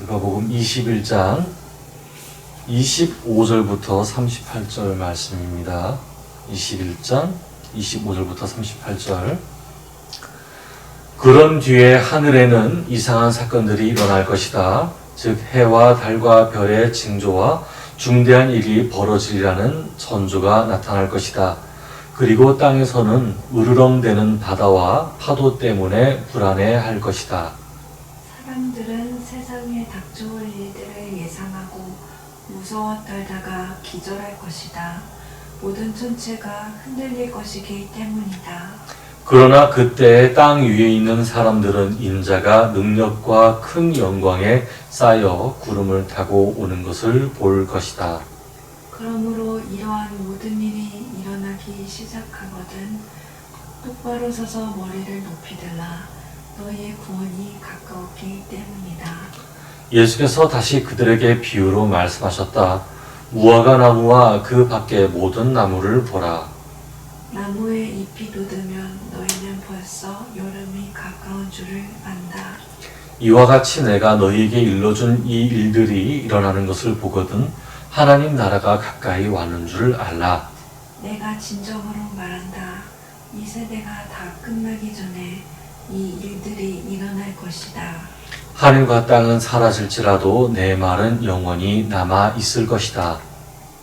누가복음 21장 25절부터 38절 말씀입니다. 21장 25절부터 38절. 그런 뒤에 하늘에는 이상한 사건들이 일어날 것이다. 즉 해와 달과 별의 징조와 중대한 일이 벌어지리라는 전조가 나타날 것이다. 그리고 땅에서는 으르렁대는 바다와 파도 때문에 불안해할 것이다. 사람들은 세상에 닥쳐올 일들을 예상하고 무서워 떨다가 기절할 것이다. 모든 천체가 흔들릴 것이기 때문이다. 그러나 그때 땅 위에 있는 사람들은 인자가 능력과 큰 영광에 쌓여 구름을 타고 오는 것을 볼 것이다. 그러므로 이러한 모든 일이 일어나기 시작하거든 똑바로 서서 머리를 높이 들라. 너희의 구원이 가까웠기 때문이다. 예수께서 다시 그들에게 비유로 말씀하셨다. 무화과 나무와 그 밖의 모든 나무를 보라. 나무에 잎이 돋으면 너희는 벌써 여름이 가까운 줄을 안다. 이와 같이 내가 너희에게 일러준 이 일들이 일어나는 것을 보거든 하나님 나라가 가까이 왔는 줄 알라. 내가 진정으로 말한다. 이 세대가 다 끝나기 전에 이 일들이 일어날 것이다. 하늘과 땅은 사라질지라도 내 말은 영원히 남아 있을 것이다.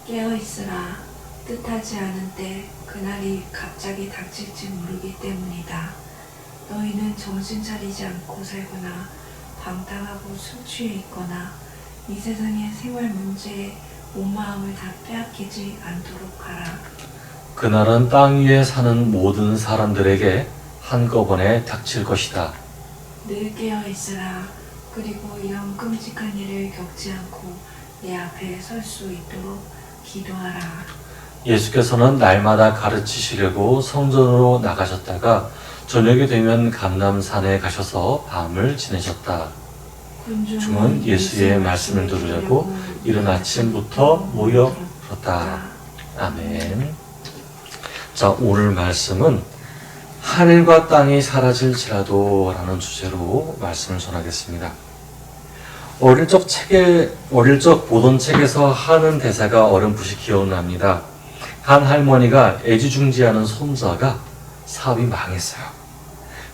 깨어 있으라. 뜻하지 않은 때 그날이 갑자기 닥칠지 모르기 때문이다. 너희는 정신 차리지 않고 살거나 방탕하고 술 취해 있거나 이 세상의 생활 문제에 온 마음을 다 빼앗기지 않도록 하라. 그날은 땅 위에 사는 모든 사람들에게 한꺼번에 닥칠 것이다. 늘 깨어 있으라. 그리고 이런 끔찍한 일을 겪지 않고 내 앞에 설 수 있도록 기도하라. 예수께서는 날마다 가르치시려고 성전으로 나가셨다가 저녁이 되면 감람산에 가셔서 밤을 지내셨다. 중은 예수의 말씀을 들으려고 이른 아침부터 모여들었다. 아멘. 자, 오늘 말씀은 하늘과 땅이 사라질지라도 라는 주제로 말씀을 전하겠습니다. 어릴 적 보던 책에서 하는 대사가 어렴풋이 기억납니다. 한 할머니가 애지중지하는 손자가 사업이 망했어요.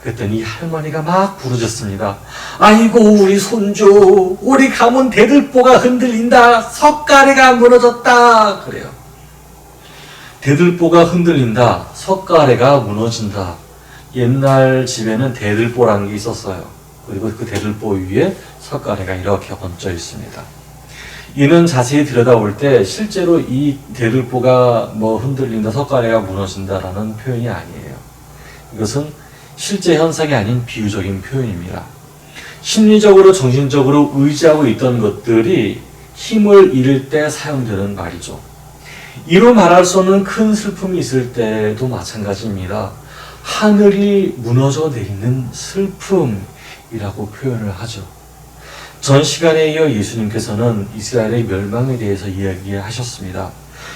그랬더니 할머니가 막 부르짖습니다. 아이고 우리 손주, 우리 가문 대들보가 흔들린다. 석가래가 무너졌다. 그래요. 대들보가 흔들린다. 석가래가 무너진다. 옛날 집에는 대들보라는 게 있었어요. 그리고 그 대들보 위에 석가래가 이렇게 얹혀 있습니다. 이는 자세히 들여다볼 때 실제로 이 대들보가 흔들린다, 석가래가 무너진다라는 표현이 아니에요. 이것은 실제 현상이 아닌 비유적인 표현입니다. 심리적으로, 정신적으로 의지하고 있던 것들이 힘을 잃을 때 사용되는 말이죠. 이로 말할 수 없는 큰 슬픔이 있을 때도 마찬가지입니다. 하늘이 무너져 내리는 슬픔이라고 표현을 하죠. 전 시간에 이어 예수님께서는 이스라엘의 멸망에 대해서 이야기하셨습니다.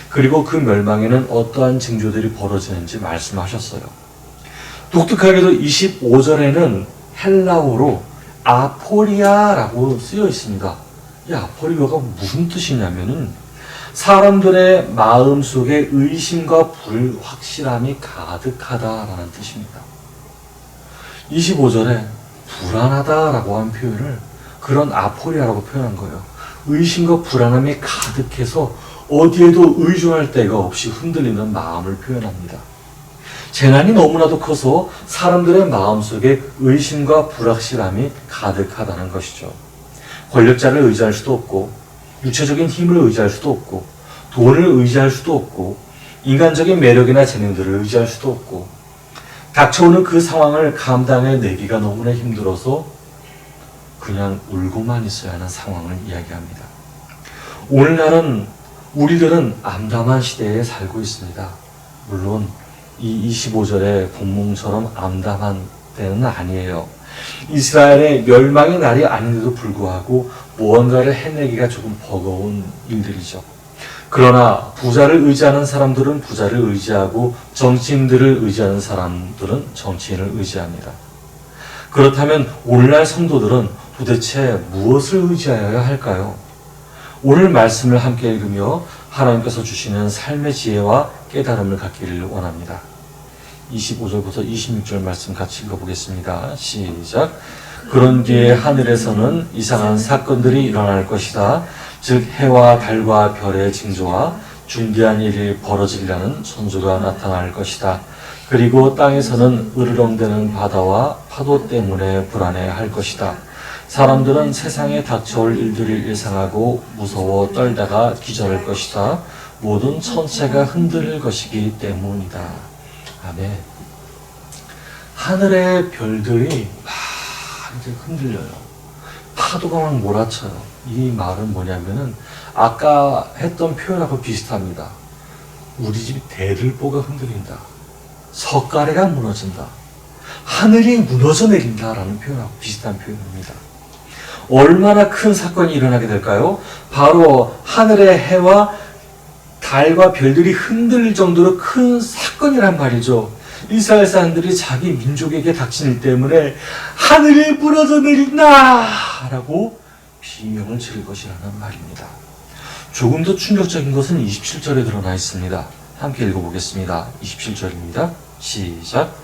그리고 그 멸망에는 어떠한 징조들이 벌어지는지 말씀하셨어요. 독특하게도 25절에는 헬라어로 아포리아라고 쓰여 있습니다. 이 아포리아가 무슨 뜻이냐면은 사람들의 마음속에 의심과 불확실함이 가득하다라는 뜻입니다. 25절에 불안하다라고 한 표현을 그런 아포리아라고 표현한 거예요. 의심과 불안함이 가득해서 어디에도 의존할 데가 없이 흔들리는 마음을 표현합니다. 재난이 너무나도 커서 사람들의 마음속에 의심과 불확실함이 가득하다는 것이죠. 권력자를 의지할 수도 없고 육체적인 힘을 의지할 수도 없고 돈을 의지할 수도 없고 인간적인 매력이나 재능들을 의지할 수도 없고 닥쳐오는 그 상황을 감당해내기가 너무나 힘들어서 그냥 울고만 있어야 하는 상황을 이야기합니다. 오늘날은 우리들은 암담한 시대에 살고 있습니다. 물론 이 25절의 본문처럼 암담한 때는 아니에요. 이스라엘의 멸망의 날이 아닌데도 불구하고 무언가를 해내기가 조금 버거운 일들이죠. 그러나 부자를 의지하는 사람들은 부자를 의지하고 정치인들을 의지하는 사람들은 정치인을 의지합니다. 그렇다면 오늘날 성도들은 도대체 무엇을 의지하여야 할까요? 오늘 말씀을 함께 읽으며 하나님께서 주시는 삶의 지혜와 깨달음을 갖기를 원합니다. 25절부터 26절 말씀 같이 읽어보겠습니다. 시작. 그런 뒤에 하늘에서는 이상한 사건들이 일어날 것이다. 즉 해와 달과 별의 징조와 중대한 일이 벌어지려는 천주가 나타날 것이다. 그리고 땅에서는 으르렁대는 바다와 파도 때문에 불안해할 것이다. 사람들은 세상에 닥쳐올 일들을 예상하고 무서워 떨다가 기절할 것이다. 모든 천체가 흔들릴 것이기 때문이다. 아멘. 하늘의 별들이 막 이제 흔들려요. 파도가 막 몰아쳐요. 이 말은 뭐냐면은 아까 했던 표현하고 비슷합니다. 우리 집 대들보가 흔들린다. 석가래가 무너진다. 하늘이 무너져 내린다라는 표현하고 비슷한 표현입니다. 얼마나 큰 사건이 일어나게 될까요? 바로 하늘의 해와 달과 별들이 흔들릴 정도로 큰 사건이란 말이죠. 이스라엘 사람들이 자기 민족에게 닥친 일 때문에 하늘이 무너져 내린다! 라고 비명을 지를 것이라는 말입니다. 조금 더 충격적인 것은 27절에 드러나 있습니다. 함께 읽어보겠습니다. 27절입니다. 시작.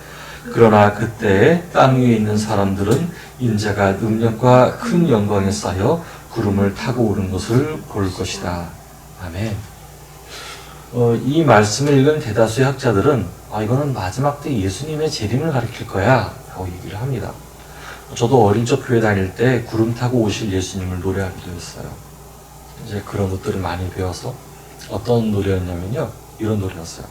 그러나 그때 땅 위에 있는 사람들은 인자가 능력과 큰 영광에 쌓여 구름을 타고 오는 것을 볼 것이다. 아멘. 이 말씀을 읽은 대다수의 학자들은 이거는 마지막 때 예수님의 재림을 가리킬 거야 라고 얘기를 합니다. 저도 어릴 적 교회 다닐 때 구름 타고 오실 예수님을 노래하기도 했어요. 이제 그런 것들을 많이 배워서 어떤 노래였냐면요, 이런 노래였어요.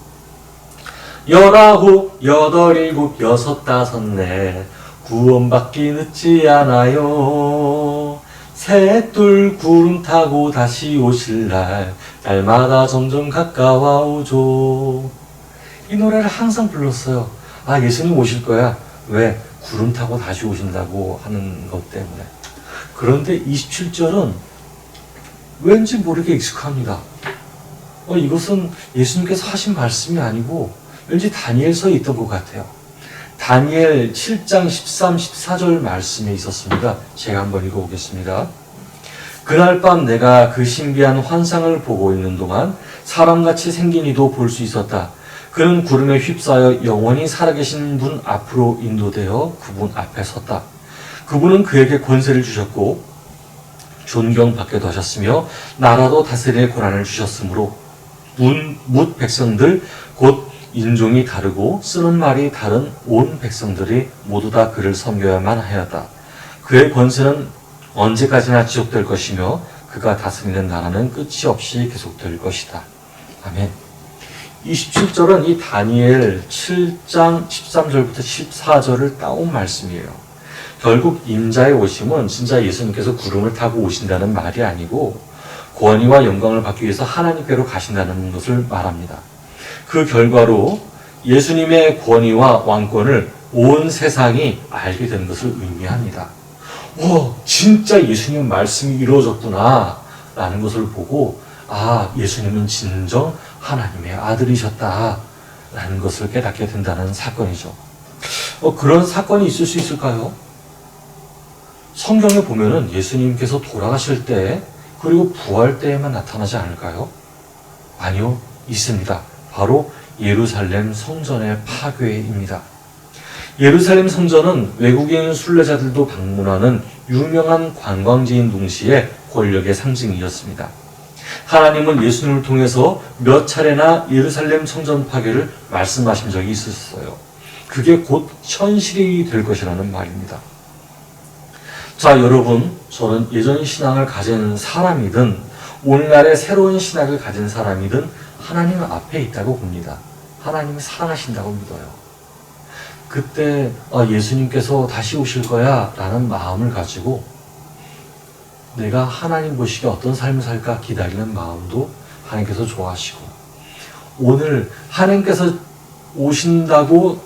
19, 8, 7, 6, 5, 4 구원받기 늦지 않아요. 셋둘 구름 타고 다시 오실 날 날마다 점점 가까워오죠. 이 노래를 항상 불렀어요. 예수님 오실 거야. 왜? 구름 타고 다시 오신다고 하는 것 때문에. 그런데 27절은 왠지 모르게 익숙합니다. 이것은 예수님께서 하신 말씀이 아니고 왠지 다니엘서에 있던 것 같아요. 다니엘 7장 13, 14절 말씀에 있었습니다. 제가 한번 읽어보겠습니다. 그날 밤 내가 그 신비한 환상을 보고 있는 동안 사람같이 생긴 이도 볼 수 있었다. 그는 구름에 휩싸여 영원히 살아계신 분 앞으로 인도되어 그분 앞에 섰다. 그분은 그에게 권세를 주셨고 존경받게도 하셨으며 나라도 다스릴 권한을 주셨으므로 뭇 백성들 곧 인종이 다르고 쓰는 말이 다른 온 백성들이 모두 다 그를 섬겨야만 하였다. 그의 권세는 언제까지나 지속될 것이며 그가 다스리는 나라는 끝이 없이 계속될 것이다. 아멘. 27절은 이 다니엘 7장 13절부터 14절을 따온 말씀이에요. 결국 임자의 오심은 진짜 예수님께서 구름을 타고 오신다는 말이 아니고 권위와 영광을 받기 위해서 하나님께로 가신다는 것을 말합니다. 그 결과로 예수님의 권위와 왕권을 온 세상이 알게 되는 것을 의미합니다. 진짜 예수님 말씀이 이루어졌구나 라는 것을 보고 예수님은 진정 하나님의 아들이셨다 라는 것을 깨닫게 된다는 사건이죠. 그런 사건이 있을 수 있을까요? 성경에 보면은 예수님께서 돌아가실 때 그리고 부활 때에만 나타나지 않을까요? 아니요, 있습니다. 바로 예루살렘 성전의 파괴입니다. 예루살렘 성전은 외국인 순례자들도 방문하는 유명한 관광지인 동시에 권력의 상징이었습니다. 하나님은 예수님을 통해서 몇 차례나 예루살렘 성전 파괴를 말씀하신 적이 있었어요. 그게 곧 현실이 될 것이라는 말입니다. 자, 여러분, 저는 예전 신앙을 가진 사람이든 오늘날의 새로운 신학을 가진 사람이든 하나님 앞에 있다고 봅니다. 하나님을 사랑하신다고 믿어요. 그때 예수님께서 다시 오실 거야 라는 마음을 가지고 내가 하나님 보시기에 어떤 삶을 살까 기다리는 마음도 하나님께서 좋아하시고, 오늘 하나님께서 오신다고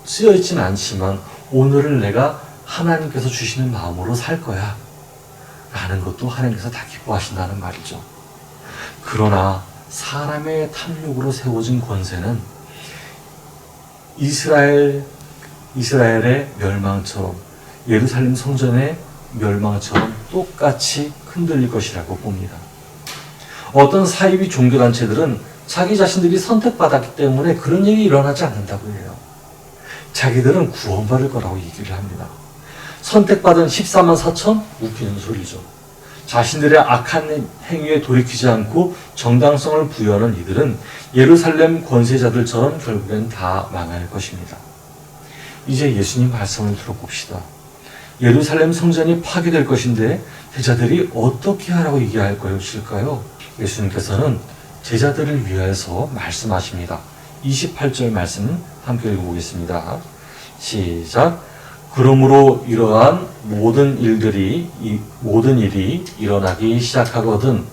쓰여있진 않지만 오늘을 내가 하나님께서 주시는 마음으로 살 거야 라는 것도 하나님께서 다 기뻐하신다는 말이죠. 그러나 사람의 탐욕으로 세워진 권세는 이스라엘의 멸망처럼 예루살렘 성전의 멸망처럼 똑같이 흔들릴 것이라고 봅니다. 어떤 사이비 종교단체들은 자기 자신들이 선택받았기 때문에 그런 일이 일어나지 않는다고 해요. 자기들은 구원받을 거라고 얘기를 합니다. 선택받은 14만 4천? 웃기는 소리죠. 자신들의 악한 행위에 돌이키지 않고 정당성을 부여하는 이들은 예루살렘 권세자들처럼 결국엔 다 망할 것입니다. 이제 예수님 말씀을 들어봅시다. 예루살렘 성전이 파괴될 것인데 제자들이 어떻게 하라고 얘기할 것일까요? 예수님께서는 제자들을 위해서 말씀하십니다. 28절 말씀 함께 읽어보겠습니다. 시작. 그러므로 이러한 모든 일이 일어나기 시작하거든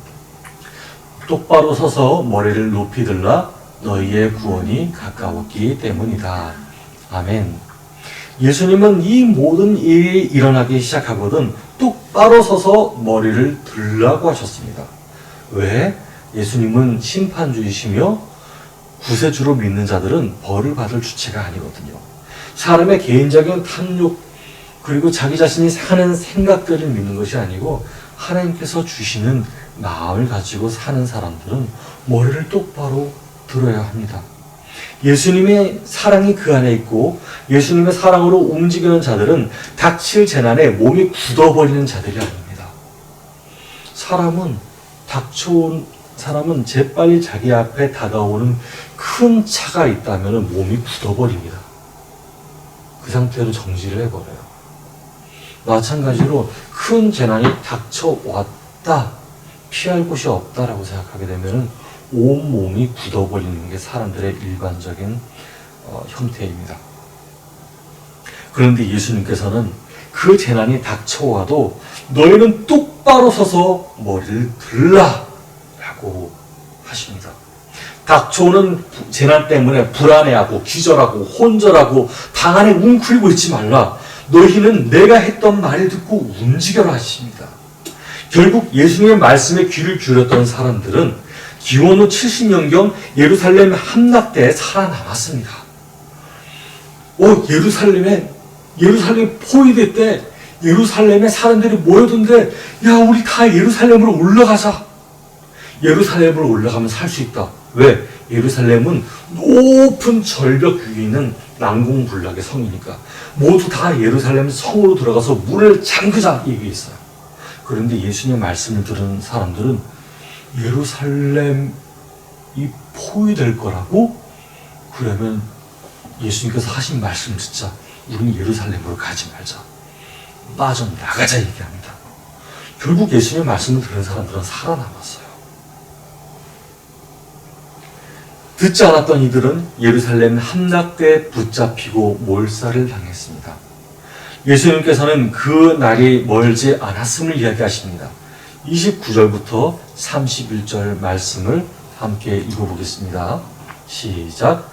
똑바로 서서 머리를 높이 들라 너희의 구원이 가까웠기 때문이다. 아멘. 예수님은 이 모든 일이 일어나기 시작하거든 똑바로 서서 머리를 들라고 하셨습니다. 왜? 예수님은 심판주이시며 구세주로 믿는 자들은 벌을 받을 주체가 아니거든요. 사람의 개인적인 탐욕 그리고 자기 자신이 사는 생각들을 믿는 것이 아니고 하나님께서 주시는 마음을 가지고 사는 사람들은 머리를 똑바로 들어야 합니다. 예수님의 사랑이 그 안에 있고 예수님의 사랑으로 움직이는 자들은 닥칠 재난에 몸이 굳어버리는 자들이 아닙니다. 사람은 재빨리 자기 앞에 다가오는 큰 차가 있다면 몸이 굳어버립니다. 그 상태로 정지를 해버려요. 마찬가지로 큰 재난이 닥쳐왔다, 피할 곳이 없다라고 생각하게 되면 온몸이 굳어버리는 게 사람들의 일반적인 형태입니다. 그런데 예수님께서는 그 재난이 닥쳐와도 너희는 똑바로 서서 머리를 들라 라고 하십니다. 닥쳐오는 재난 때문에 불안해하고 기절하고 혼절하고 방 안에 웅크리고 있지 말라. 너희는 내가 했던 말을 듣고 움직여라 하십니다. 결국 예수님의 말씀에 귀를 기울였던 사람들은 기원 후 70년경 예루살렘 함락때에 살아남았습니다. 예루살렘 포위될 때 예루살렘에 사람들이 모여든데 야 우리 다 예루살렘으로 올라가자. 예루살렘으로 올라가면 살 수 있다. 왜? 예루살렘은 높은 절벽 위에 있는 난공불락의 성이니까 모두 다 예루살렘 성으로 들어가서 문을 잠그자 얘기했어요. 그런데 예수님의 말씀을 들은 사람들은 예루살렘이 포위될 거라고? 그러면 예수님께서 하신 말씀 듣자. 우리는 예루살렘으로 가지 말자. 빠져나가자 얘기합니다. 결국 예수님의 말씀을 들은 사람들은 살아남았어요. 듣지 않았던 이들은 예루살렘 함락때 붙잡히고 몰살을 당했습니다. 예수님께서는 그 날이 멀지 않았음을 이야기하십니다. 29절부터 31절 말씀을 함께 읽어보겠습니다. 시작.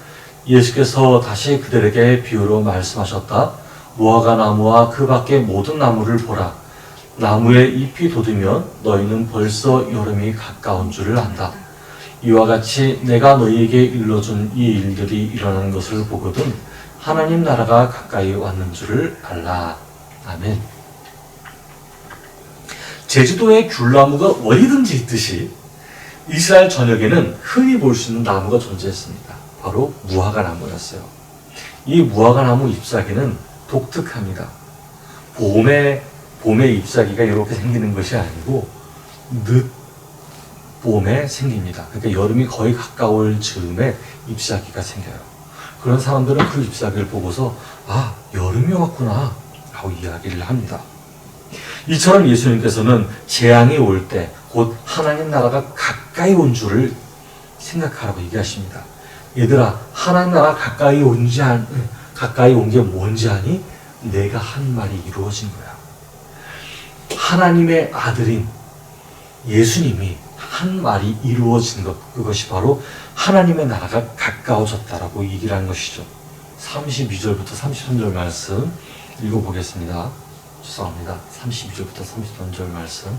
예수께서 다시 그들에게 비유로 말씀하셨다. 무화과 나무와 그 밖의 모든 나무를 보라. 나무에 잎이 돋으면 너희는 벌써 여름이 가까운 줄을 안다. 이와 같이 내가 너희에게 일러준 이 일들이 일어나는 것을 보거든 하나님 나라가 가까이 왔는 줄을 알라. 아멘. 제주도에 귤나무가 어디든지 있듯이 이스라엘 전역에는 흔히 볼 수 있는 나무가 존재했습니다. 바로 무화과 나무였어요. 이 무화과 나무 잎사귀는 독특합니다. 봄에 잎사귀가 이렇게 생기는 것이 아니고 봄에 생깁니다. 그러니까 여름이 거의 가까울 즈음에 잎사귀가 생겨요. 그런 사람들은 그 잎사귀를 보고서 아, 여름이 왔구나 라고 이야기를 합니다. 이처럼 예수님께서는 재앙이 올 때 곧 하나님 나라가 가까이 온 줄을 생각하라고 얘기하십니다. 얘들아, 하나님 나라 가까이 온 게 뭔지 아니? 내가 한 말이 이루어진 거야. 하나님의 아들인 예수님이 한 말이 이루어진 것, 그것이 바로 하나님의 나라가 가까워졌다라고 얘기를 한 것이죠. 32절부터 33절 말씀 읽어보겠습니다. 죄송합니다. 32절부터 33절 말씀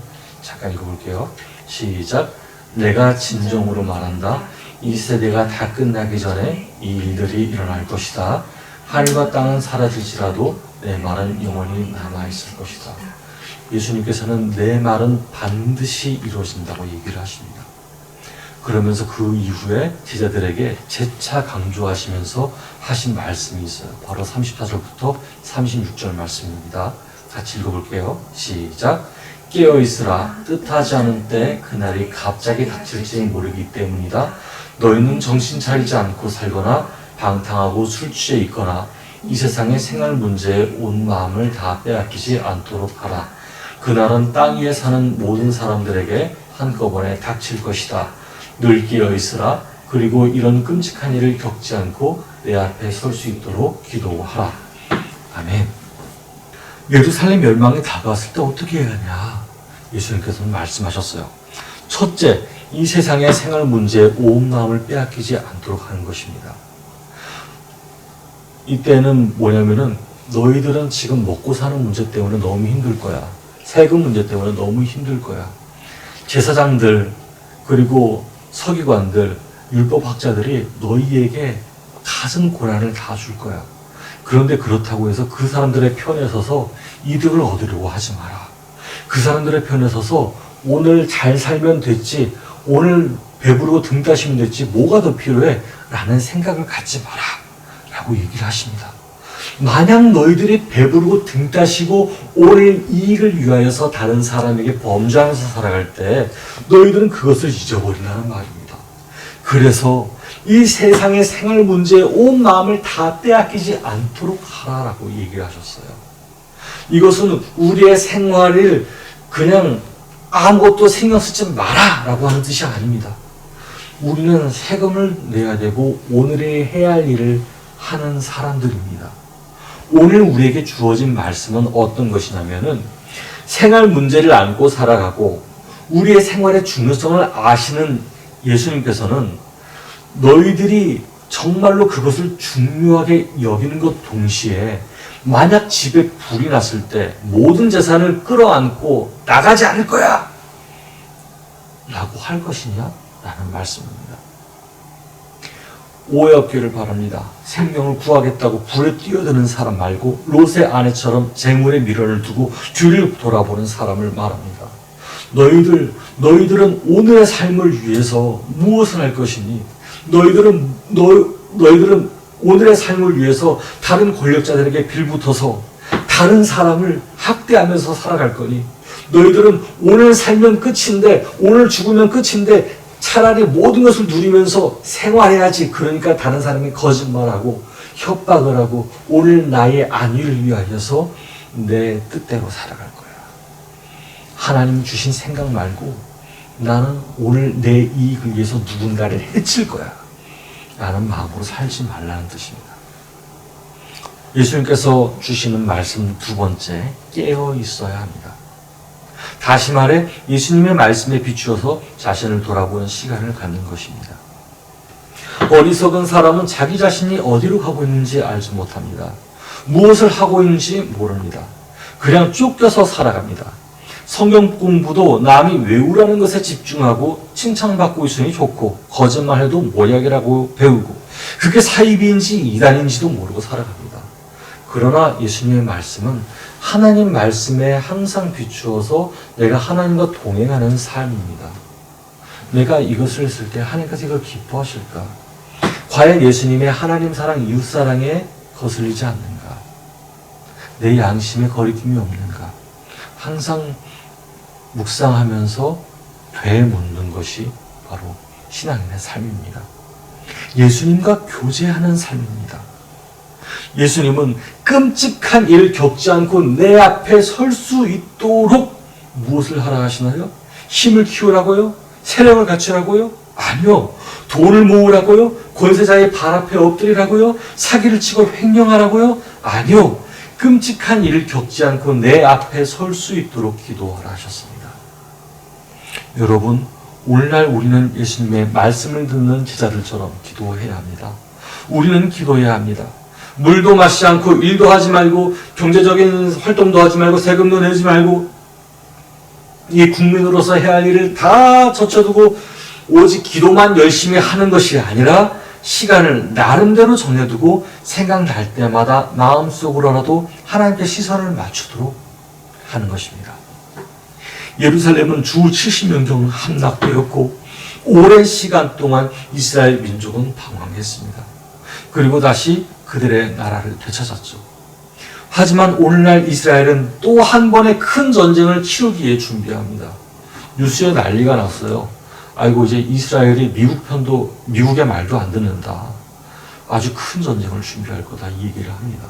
잠깐 읽어볼게요. 시작. 내가 진정으로 말한다. 이 세대가 다 끝나기 전에 이 일들이 일어날 것이다. 하늘과 땅은 사라질지라도 내 말은 영원히 남아있을 것이다. 예수님께서는 내 말은 반드시 이루어진다고 얘기를 하십니다. 그러면서 그 이후에 제자들에게 재차 강조하시면서 하신 말씀이 있어요. 바로 34절부터 36절 말씀입니다. 같이 읽어볼게요. 시작. 깨어있으라. 뜻하지 않은 때 그날이 갑자기 닥칠지 모르기 때문이다. 너희는 정신 차리지 않고 살거나 방탕하고 술 취해 있거나 이 세상의 생활 문제에 온 마음을 다 빼앗기지 않도록 하라. 그날은 땅 위에 사는 모든 사람들에게 한꺼번에 닥칠 것이다. 늘 깨어있으라. 그리고 이런 끔찍한 일을 겪지 않고 내 앞에 설 수 있도록 기도하라. 아멘. 예루살렘 멸망이 다가왔을 때 어떻게 해야 하냐? 예수님께서는 말씀하셨어요. 첫째, 이 세상의 생활 문제에 온 마음을 빼앗기지 않도록 하는 것입니다. 이때는 뭐냐면은 너희들은 지금 먹고 사는 문제 때문에 너무 힘들 거야. 세금 문제 때문에 너무 힘들 거야. 제사장들 그리고 서기관들, 율법학자들이 너희에게 갖은 고난을 다 줄 거야. 그런데 그렇다고 해서 그 사람들의 편에 서서 이득을 얻으려고 하지 마라. 그 사람들의 편에 서서 오늘 잘 살면 됐지, 오늘 배부르고 등 따시면 됐지, 뭐가 더 필요해? 라는 생각을 갖지 마라. 라고 얘기를 하십니다. 만약 너희들이 배부르고 등 따시고 오늘 이익을 위하여서 다른 사람에게 범죄하면서 살아갈 때 너희들은 그것을 잊어버린다는 말입니다. 그래서 이 세상의 생활 문제에 온 마음을 다 빼앗기지 않도록 하라라고 얘기를 하셨어요. 이것은 우리의 생활을 그냥 아무것도 신경 쓰지 마라라고 하는 뜻이 아닙니다. 우리는 세금을 내야 되고 오늘의 해야 할 일을 하는 사람들입니다. 오늘 우리에게 주어진 말씀은 어떤 것이냐면은 생활 문제를 안고 살아가고 우리의 생활의 중요성을 아시는 예수님께서는 너희들이 정말로 그것을 중요하게 여기는 것 동시에 만약 집에 불이 났을 때 모든 재산을 끌어안고 나가지 않을 거야 라고 할 것이냐? 라는 말씀입니다. 오해 없기를 바랍니다. 생명을 구하겠다고 불에 뛰어드는 사람 말고 롯의 아내처럼 재물에 미련을 두고 뒤를 돌아보는 사람을 말합니다. 너희들은 오늘의 삶을 위해서 무엇을 할 것이니? 너희들은 오늘의 삶을 위해서 다른 권력자들에게 빌붙어서 다른 사람을 학대하면서 살아갈 거니? 너희들은 오늘 살면 끝인데, 오늘 죽으면 끝인데 차라리 모든 것을 누리면서 생활해야지. 그러니까 다른 사람이 거짓말하고 협박을 하고 오늘 나의 안위를 위하여서 내 뜻대로 살아갈 거야. 하나님 주신 생각 말고 나는 오늘 내 이익을 위해서 누군가를 해칠 거야 라는 마음으로 살지 말라는 뜻입니다. 예수님께서 주시는 말씀 두 번째, 깨어 있어야 합니다. 다시 말해 예수님의 말씀에 비추어서 자신을 돌아보는 시간을 갖는 것입니다. 어리석은 사람은 자기 자신이 어디로 가고 있는지 알지 못합니다. 무엇을 하고 있는지 모릅니다. 그냥 쫓겨서 살아갑니다. 성경 공부도 남이 외우라는 것에 집중하고 칭찬받고 있으니 좋고 거짓말해도 모략이라고 배우고 그게 사이비인지 이단인지도 모르고 살아갑니다. 그러나 예수님의 말씀은 하나님 말씀에 항상 비추어서 내가 하나님과 동행하는 삶입니다. 내가 이것을 했을 때 하나님께서 이걸 기뻐하실까? 과연 예수님의 하나님 사랑, 이웃 사랑에 거슬리지 않는가? 내 양심에 거리낌이 없는가? 항상 묵상하면서 되묻는 것이 바로 신앙인의 삶입니다. 예수님과 교제하는 삶입니다. 예수님은 끔찍한 일을 겪지 않고 내 앞에 설 수 있도록 무엇을 하라 하시나요? 힘을 키우라고요? 세력을 갖추라고요? 아니요. 돈을 모으라고요? 권세자의 발 앞에 엎드리라고요? 사기를 치고 횡령하라고요? 아니요. 끔찍한 일을 겪지 않고 내 앞에 설 수 있도록 기도하라 하셨습니다. 여러분, 오늘날 우리는 예수님의 말씀을 듣는 제자들처럼 기도해야 합니다. 우리는 기도해야 합니다. 물도 마시지 않고 일도 하지 말고 경제적인 활동도 하지 말고 세금도 내지 말고 이 국민으로서 해야 할 일을 다 젖혀두고 오직 기도만 열심히 하는 것이 아니라 시간을 나름대로 정해두고 생각날 때마다 마음속으로라도 하나님께 시선을 맞추도록 하는 것입니다. 예루살렘은 주 70년경 함락되었고 오랜 시간 동안 이스라엘 민족은 방황했습니다. 그리고 다시 그들의 나라를 되찾았죠. 하지만 오늘날 이스라엘은 또 한 번의 큰 전쟁을 치르기에 준비합니다. 뉴스에 난리가 났어요. 아이고, 이제 이스라엘이 미국의 말도 안 듣는다. 아주 큰 전쟁을 준비할 거다, 이 얘기를 합니다.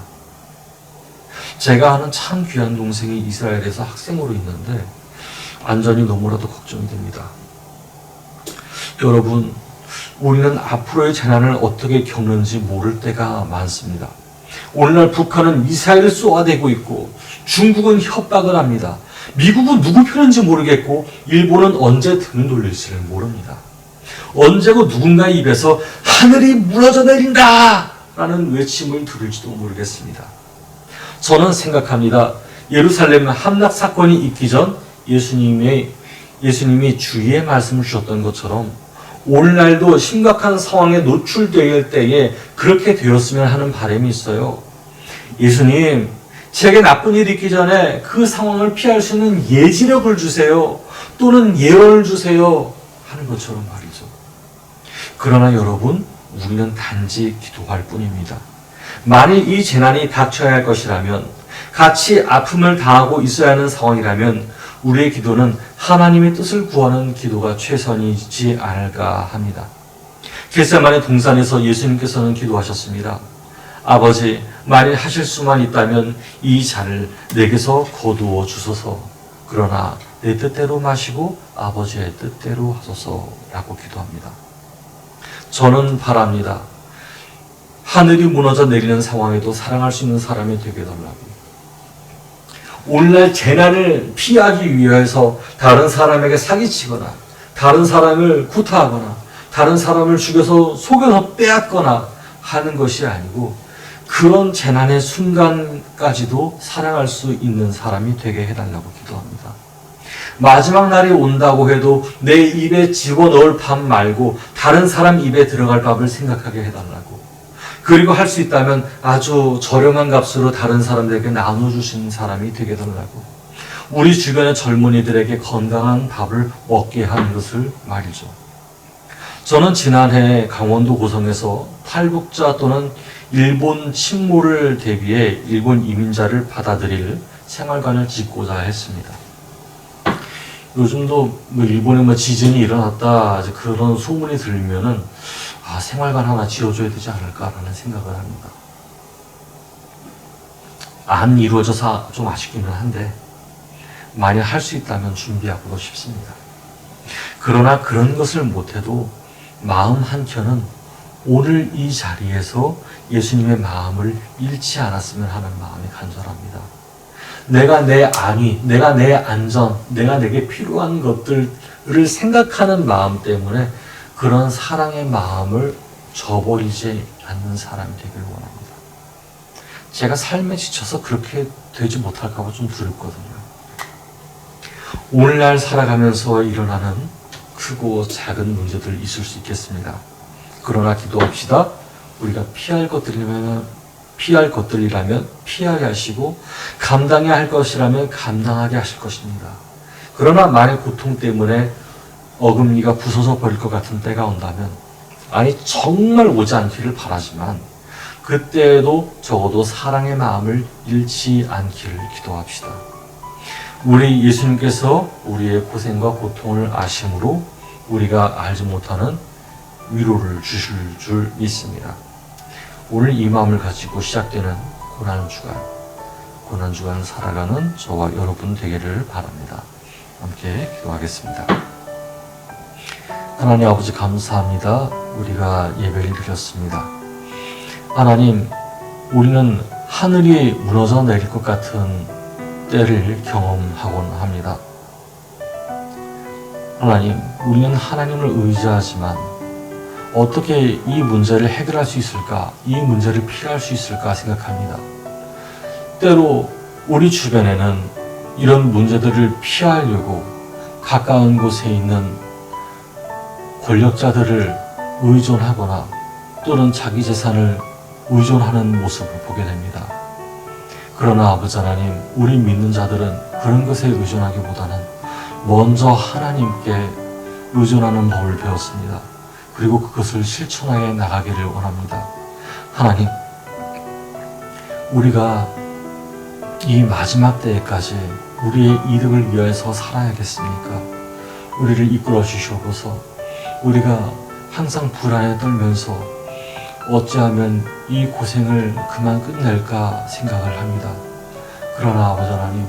제가 아는 참 귀한 동생이 이스라엘에서 학생으로 있는데 안전이 너무나도 걱정이 됩니다. 여러분, 우리는 앞으로의 재난을 어떻게 겪는지 모를 때가 많습니다. 오늘날 북한은 미사일을 쏘아대고 있고 중국은 협박을 합니다. 미국은 누구 편인지 모르겠고 일본은 언제 등을 돌릴지를 모릅니다. 언제고 누군가의 입에서 하늘이 무너져 내린다! 라는 외침을 들을지도 모르겠습니다. 저는 생각합니다. 예루살렘 함락 사건이 있기 전 예수님이 주의의 말씀을 주셨던 것처럼 오늘날도 심각한 상황에 노출될 때에 그렇게 되었으면 하는 바람이 있어요. 예수님, 제게 나쁜 일이 있기 전에 그 상황을 피할 수 있는 예지력을 주세요. 또는 예언을 주세요. 하는 것처럼 말이죠. 그러나 여러분, 우리는 단지 기도할 뿐입니다. 만일 이 재난이 닥쳐야 할 것이라면, 같이 아픔을 당하고 있어야 하는 상황이라면 우리의 기도는 하나님의 뜻을 구하는 기도가 최선이지 않을까 합니다. 겟세마네 동산에서 예수님께서는 기도하셨습니다. 아버지, 만일 하실 수만 있다면 이 잔을 내게서 거두어 주소서. 그러나 내 뜻대로 마시고 아버지의 뜻대로 하소서라고 기도합니다. 저는 바랍니다. 하늘이 무너져 내리는 상황에도 사랑할 수 있는 사람이 되게 해달라고. 오늘날 재난을 피하기 위해서 다른 사람에게 사기치거나 다른 사람을 구타하거나 다른 사람을 죽여서 속여서 빼앗거나 하는 것이 아니고 그런 재난의 순간까지도 사랑할 수 있는 사람이 되게 해달라고 기도합니다. 마지막 날이 온다고 해도 내 입에 집어넣을 밥 말고 다른 사람 입에 들어갈 밥을 생각하게 해달라고. 그리고 할 수 있다면 아주 저렴한 값으로 다른 사람들에게 나눠주시는 사람이 되게 해달라고. 우리 주변의 젊은이들에게 건강한 밥을 먹게 하는 것을 말이죠. 저는 지난해 강원도 고성에서 탈북자 또는 일본 침몰을 대비해 일본 이민자를 받아들일 생활관을 짓고자 했습니다. 요즘도 일본에 지진이 일어났다 그런 소문이 들리면은 생활관 하나 지어줘야 되지 않을까라는 생각을 합니다. 안 이루어져서 좀 아쉽기는 한데 만약 할 수 있다면 준비하고 싶습니다. 그러나 그런 것을 못해도 마음 한켠은 오늘 이 자리에서 예수님의 마음을 잃지 않았으면 하는 마음이 간절합니다. 내가 내 안위, 내가 내 안전, 내가 내게 필요한 것들을 생각하는 마음 때문에 그런 사랑의 마음을 저버리지 않는 사람이 되길 원합니다. 제가 삶에 지쳐서 그렇게 되지 못할까 봐 좀 두렵거든요. 오늘날 살아가면서 일어나는 크고 작은 문제들 있을 수 있겠습니다. 그러나 기도합시다. 우리가 피할 것들이라면 피하게 하시고 감당해야 할 것이라면 감당하게 하실 것입니다. 그러나 만일 고통 때문에 어금니가 부서져 버릴 것 같은 때가 온다면 정말 오지 않기를 바라지만 그때에도 적어도 사랑의 마음을 잃지 않기를 기도합시다. 우리 예수님께서 우리의 고생과 고통을 아심으로 우리가 알지 못하는 위로를 주실 줄 믿습니다. 오늘 이 마음을 가지고 시작되는 고난주간 살아가는 저와 여러분 되기를 바랍니다. 함께 기도하겠습니다. 하나님 아버지 감사합니다. 우리가 예배를 드렸습니다. 하나님, 우리는 하늘이 무너져 내릴 것 같은 때를 경험하곤 합니다. 하나님, 우리는 하나님을 의지하지만 어떻게 이 문제를 해결할 수 있을까, 이 문제를 피할 수 있을까 생각합니다. 때로 우리 주변에는 이런 문제들을 피하려고 가까운 곳에 있는 권력자들을 의존하거나 또는 자기 재산을 의존하는 모습을 보게 됩니다. 그러나 아버지 하나님, 우리 믿는 자들은 그런 것에 의존하기보다는 먼저 하나님께 의존하는 법을 배웠습니다. 그리고 그것을 실천하여 나가기를 원합니다. 하나님, 우리가 이 마지막 때에까지 우리의 이득을 위해서 살아야겠습니까? 우리를 이끌어 주시옵소서. 우리가 항상 불안에 떨면서 어찌하면 이 고생을 그만 끝낼까 생각을 합니다. 그러나 아버지 하나님,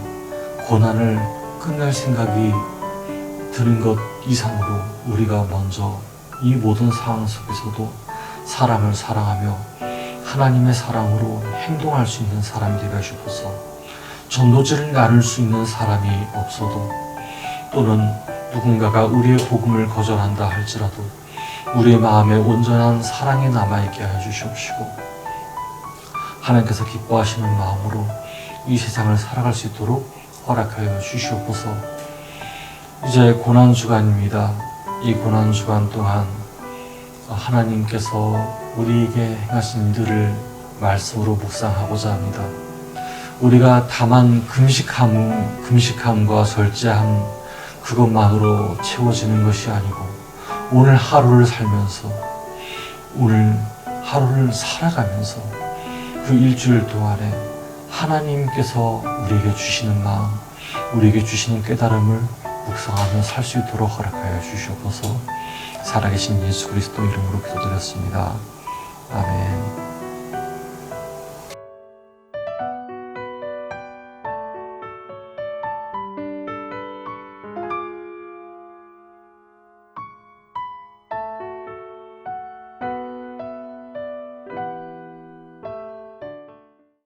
고난을 끝낼 생각이 드는 것 이상으로 우리가 먼저 이 모든 상황 속에서도 사람을 사랑하며 하나님의 사랑으로 행동할 수 있는 사람이 되게 하시옵소서. 전도지를 나눌 수 있는 사람이 없어도, 또는 누군가가 우리의 복음을 거절한다 할지라도 우리의 마음에 온전한 사랑이 남아있게 하여 주시옵시고, 하나님께서 기뻐하시는 마음으로 이 세상을 살아갈 수 있도록 허락하여 주시옵소서. 이제 고난주간입니다. 이 고난주간 동안 하나님께서 우리에게 행하신 일들을 말씀으로 묵상하고자 합니다. 우리가 다만 금식함과 절제함 그것만으로 채워지는 것이 아니고, 오늘 하루를 살면서, 오늘 하루를 살아가면서 그 일주일 동안에 하나님께서 우리에게 주시는 마음, 우리에게 주시는 깨달음을 묵상하며 살 수 있도록 허락하여 주시옵소서. 살아계신 예수 그리스도 이름으로 기도드렸습니다. 아멘.